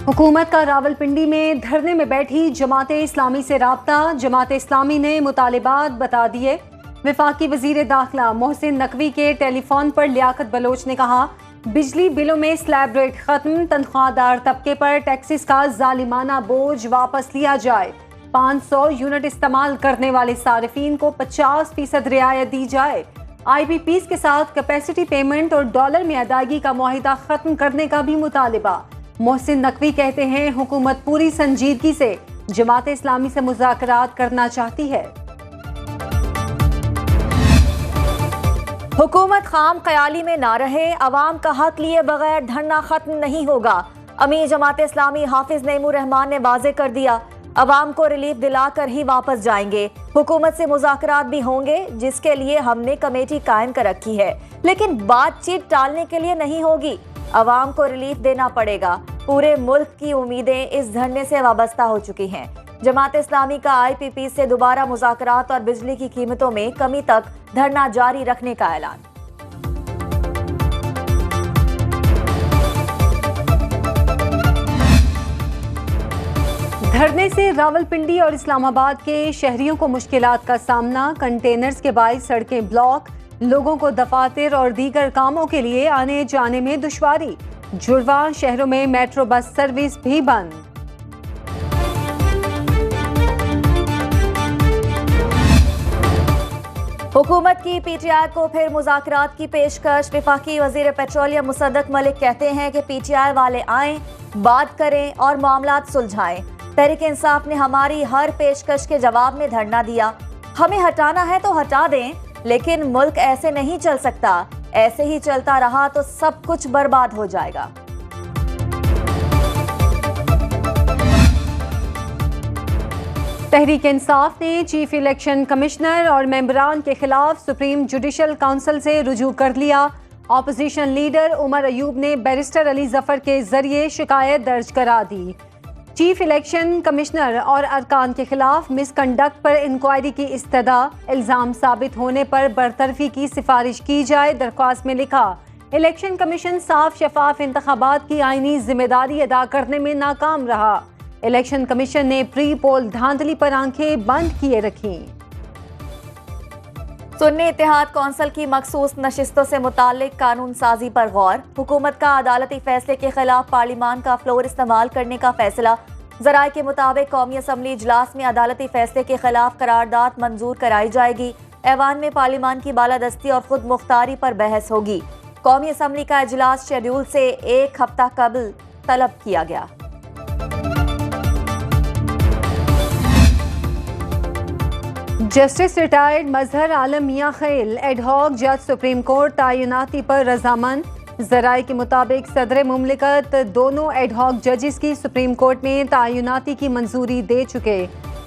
हुकूमत का रावलपिंडी में धरने में बैठी जमाते इस्लामी से राब्ता। जमाते इस्लामी ने मुतालिबात बता दिए। वफाकी वजीर दाखिला मोहसिन नकवी के टेलीफोन पर लियाकत बलोच ने कहा, बिजली बिलों में स्लैब रेट खत्म, तनख्वाहदार तबके पर टैक्सेस का जालिमाना बोझ वापस लिया जाए, 500 यूनिट इस्तेमाल करने वाले सारिफीन को 50% रियायत दी जाए, IPPs के साथ कैपेसिटी पेमेंट और डॉलर में अदायगी का मुआहिदा खत्म करने का भी मुतालिबा। मोहसिन नकवी कहते हैं, हुकूमत पूरी संजीदगी से जमात इस्लामी से मुज़ाकरात करना चाहती है। हुकूमत खाम ख्याली में ना रहे, अवाम का हक लिए बगैर धरना खत्म नहीं होगा। अमीर जमात इस्लामी हाफिज नईमुर रहमान ने वाजे कर दिया, अवाम को रिलीफ दिलाकर ही वापस जाएंगे। हुकूमत से मुज़ाकरात भी होंगे, जिसके लिए हमने कमेटी कायम कर रखी है, लेकिन बातचीत टालने के लिए नहीं होगी। अवाम को रिलीफ देना पड़ेगा। पूरे मुल्क की उम्मीदें इस धरने से वाबस्ता हो चुकी हैं। जमात इस्लामी का IPP से दोबारा मुज़ाकरात और बिजली की कीमतों में कमी तक धरना जारी रखने का ऐलान। धरने से रावलपिंडी और इस्लामाबाद के शहरियों को मुश्किलात का सामना। कंटेनर्स के बाइस सड़कें ब्लॉक, लोगों को दफातर और दीगर कामों के लिए आने जाने में दुश्वारी। जुड़वा शहरों में मेट्रो बस सर्विस भी बंद। हुकूमत की PTI को फिर मुज़ाकरात की पेशकश। वफाकी वजीर पेट्रोलियम मुसद्दक मलिक कहते हैं कि PTI वाले आएं, बात करें और मामलात सुलझाएं। तहरीक इंसाफ ने हमारी हर पेशकश के जवाब में धरना दिया। हमें हटाना है तो हटा दें, लेकिन मुल्क ऐसे नहीं चल सकता। ऐसे ही चलता रहा तो सब कुछ बर्बाद हो जाएगा। तहरीक इंसाफ ने चीफ इलेक्शन कमिश्नर और मेंबरान के खिलाफ सुप्रीम जुडिशल काउंसिल से रुजू कर लिया। ऑपोजिशन लीडर उमर अयूब ने बैरिस्टर अली जफर के जरिए शिकायत दर्ज करा दी। चीफ इलेक्शन कमिश्नर और अरकान के खिलाफ मिसकंडक्ट पर इंक्वायरी की इस्तदा। इल्जाम साबित होने पर बरतरफी की सिफारिश की जाए। दरख्वास्त में लिखा, इलेक्शन कमीशन साफ शफाफ इंतखाबात की आईनी जिम्मेदारी अदा करने में नाकाम रहा। इलेक्शन कमीशन ने प्री पोल धांधली पर आंखें बंद किए रखी। सुन्नी इत्तेहाद कौंसिल की मखसूस नशिस्तों से मुताल्लिक कानून साजी पर गौर। हुकूमत का अदालती फैसले के खिलाफ पार्लिमान का फ्लोर इस्तेमाल करने का फैसला। ज़राए के मुताबिक कौमी असम्बली इजलास में अदालती फैसले के खिलाफ करारदाद मंजूर कराई जाएगी। ऐवान में पार्लिमान की बालादस्ती और खुद मुख्तारी पर बहस होगी। कौमी असम्बली का इजलास शेड्यूल से एक हफ्ता कबल तलब किया गया। जस्टिस रिटायर्ड मजहर आलम मियां खैल एडहॉक जज सुप्रीम कोर्ट तैनाती पर रजामंद। ज़राए के मुताबिक सदर मुमलिकत दोनों एडहॉक जजेस की सुप्रीम कोर्ट में तैनाती की मंजूरी दे चुके।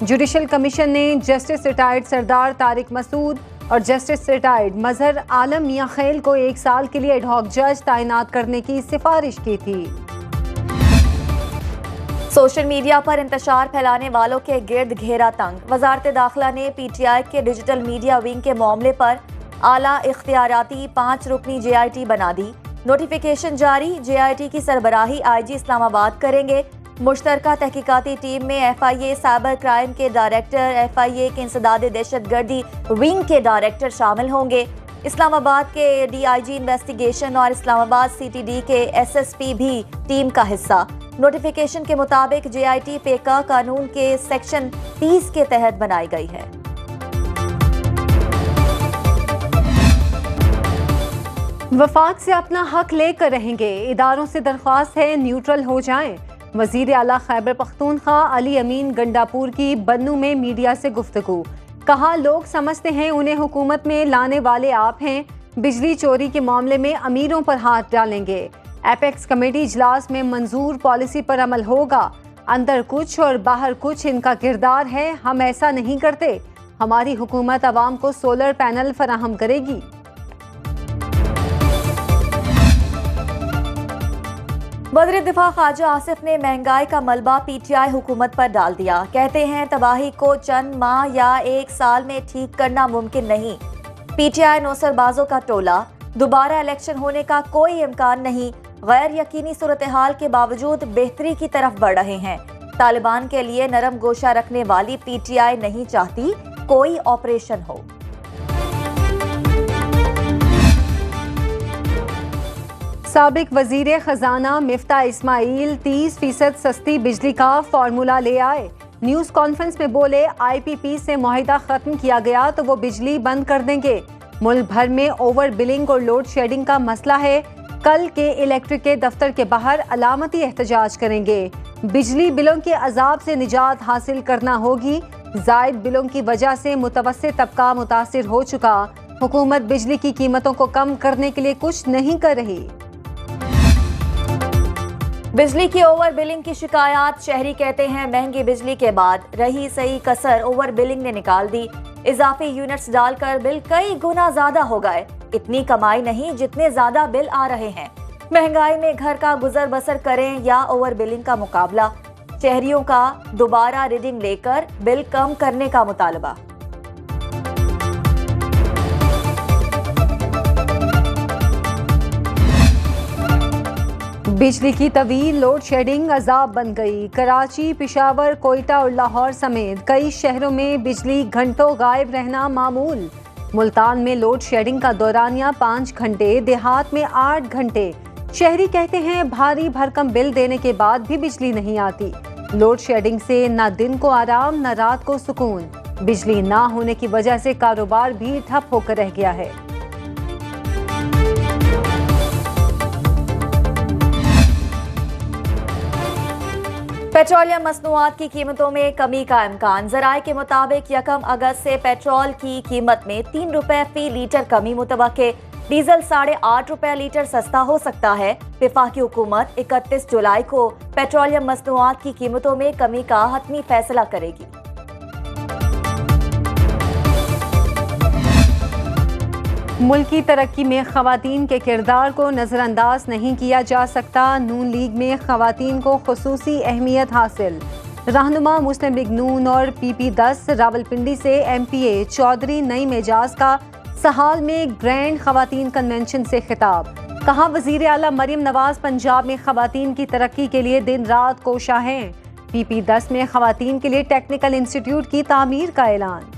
जुडिशल कमीशन ने जस्टिस रिटायर्ड सरदार तारिक मसूद और जस्टिस रिटायर्ड मजहर आलम मियां खैल को 1 साल के लिए एडहॉक जज तैनात करने की सिफारिश की थी। सोशल मीडिया पर इंतशार फैलाने वालों के गिर्द घेरा तंग। वजारत दाखिला ने PTI के डिजिटल मीडिया विंग के मामले पर आला इख्तियाराती 5 रुकनी JIT बना दी। नोटिफिकेशन जारी। JIT की सरबराही IG इस्लामाबाद करेंगे। मुश्तरका तहकीकाती टीम में FIA साइबर क्राइम के डायरेक्टर, FIA के इंसदाद दहशतगर्दी विंग के डायरेक्टर शामिल होंगे। इस्लामाबाद के DIG इन्वेस्टिगेशन और इस्लामाबाद CTD के SSP भी टीम का हिस्सा। नोटिफिकेशन के मुताबिक JIT पेका कानून के सेक्शन 30 के तहत बनाई गई है। वफाक से अपना हक लेकर रहेंगे। इदारों से दरख्वास्त है, न्यूट्रल हो जाएं। वजीर आला खैबर पख्तूनख्वा अली अमीन गंडापुर की बन्नू में मीडिया से गुफ्तगू। कहा, लोग समझते हैं उन्हें हुकूमत में लाने वाले आप हैं। बिजली चोरी के मामले में अमीरों पर हाथ डालेंगे। एपेक्स कमेटी इजलास में मंजूर पॉलिसी पर अमल होगा। अंदर कुछ और बाहर कुछ इनका किरदार है। हम ऐसा नहीं करते। हमारी हुकूमत अवाम को सोलर पैनल फराहम करेगी। वज़ीर दिफा ख्वाजा आसिफ ने महंगाई का मलबा PTI हुकूमत पर डाल दिया। कहते हैं, तबाही को चंद माह या 1 साल में ठीक करना मुमकिन नहीं। PTI नौसरबाजों का टोला। दोबारा इलेक्शन होने का कोई इम्कान नहीं। गैर यकीनी सूरत हाल के बावजूद बेहतरी की तरफ बढ़ रहे हैं। तालिबान के लिए नरम गोशा रखने वाली पीटीआई नहीं चाहती कोई ऑपरेशन हो। साबिक वजीर खजाना मिफ्ता इस्माइल 30% सस्ती बिजली का फॉर्मूला ले आए। न्यूज कॉन्फ्रेंस में बोले, IPP से मुआहिदा खत्म किया गया तो वो बिजली बंद कर देंगे। मुल्क भर में ओवर बिलिंग और लोड शेडिंग का मसला है। कल के इलेक्ट्रिक के दफ्तर के बाहर अलामती एहतजाज करेंगे। बिजली बिलों के अजाब से निजात हासिल करना होगी। जायद बिलों की वजह से मुतवस्सित तबका मुतासिर हो चुका। हुकूमत बिजली की कीमतों को कम करने के लिए कुछ नहीं कर रही। बिजली की ओवर बिलिंग की शिकायत। शहरी कहते हैं महंगी बिजली के बाद रही सही कसर ओवर बिलिंग ने निकाल दी। इजाफी यूनिट्स डालकर बिल कई गुना ज्यादा हो गए। इतनी कमाई नहीं जितने ज्यादा बिल आ रहे हैं। महंगाई में घर का गुजर बसर करें या ओवर बिलिंग का मुकाबला। शहरियों का दोबारा रीडिंग लेकर बिल कम करने का मुतालबा। बिजली की तवील लोड शेडिंग अजाब बन गई। कराची, पेशावर, कोयटा और लाहौर समेत कई शहरों में बिजली घंटों गायब रहना मामूल। मुल्तान में लोड शेडिंग का दौरानिया 5 घंटे, देहात में 8 घंटे। शहरी कहते हैं भारी भरकम बिल देने के बाद भी बिजली नहीं आती। लोड शेडिंग से न दिन को आराम न रात को सुकून। बिजली ना होने की वजह से कारोबार भी ठप होकर रह गया है। पेट्रोलियम मसनूआत की कीमतों में कमी का इम्कान। ज़राए के मुताबिक 1 अगस्त से पेट्रोल की कीमत में 3 रुपए फी लीटर कमी मुतवक्के। डीजल 8.5 रुपए लीटर सस्ता हो सकता है। वफाकी हुकूमत 31 जुलाई को पेट्रोलियम मसनूआत की कीमतों में कमी का हतमी फैसला करेगी। मुल्क की तरक्की में खवातीन के किरदार को नज़रअंदाज नहीं किया जा सकता। नून लीग में खवातीन को खुसूसी अहमियत हासिल। रहनुमा मुस्लिम लीग नून और PP10 रावलपिंडी से MPA चौधरी नईम एजाज का सहाल में ग्रैंड खवातीन कन्वेंशन से खिताब। कहा, वजीर आला मरियम नवाज पंजाब में खवातीन की तरक्की के लिए दिन रात कोशा हैं। PP10 में खवातीन के लिए टेक्निकल इंस्टीट्यूट की तामीर का ऐलान।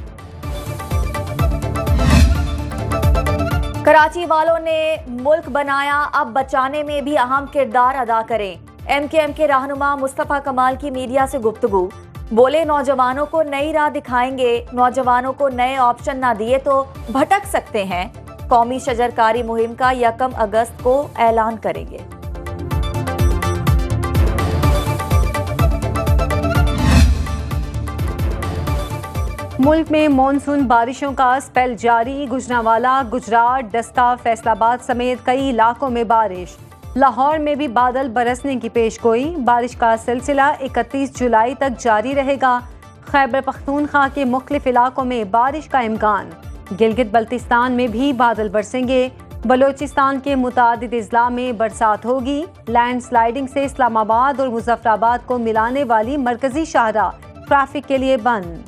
कराची वालों ने मुल्क बनाया, अब बचाने में भी अहम किरदार अदा करें। MKM के रहनुमा मुस्तफा कमाल की मीडिया से गुफ्तगू। बोले, नौजवानों को नई राह दिखाएंगे। नौजवानों को नए ऑप्शन ना दिए तो भटक सकते हैं। कौमी शजरकारी मुहिम का 1 अगस्त को ऐलान करेंगे। मुल्क में मॉनसून बारिशों का स्पेल जारी। गुजरांवाला, गुजरात, डस्का, फैसलाबाद समेत कई इलाकों में बारिश। लाहौर में भी बादल बरसने की पेशगोई। बारिश का सिलसिला 31 जुलाई तक जारी रहेगा। खैबर पख्तूनख्वा के मुख्तलिफ इलाकों में बारिश का इम्कान। गिलगित बल्तिस्तान में भी बादल बरसेंगे। बलोचिस्तान के मुतादिद अजला में बरसात होगी। लैंड स्लाइडिंग से इस्लामाबाद और मुजफ्फराबाद को मिलाने वाली मरकजी शाहराह ट्रैफिक के लिए बंद।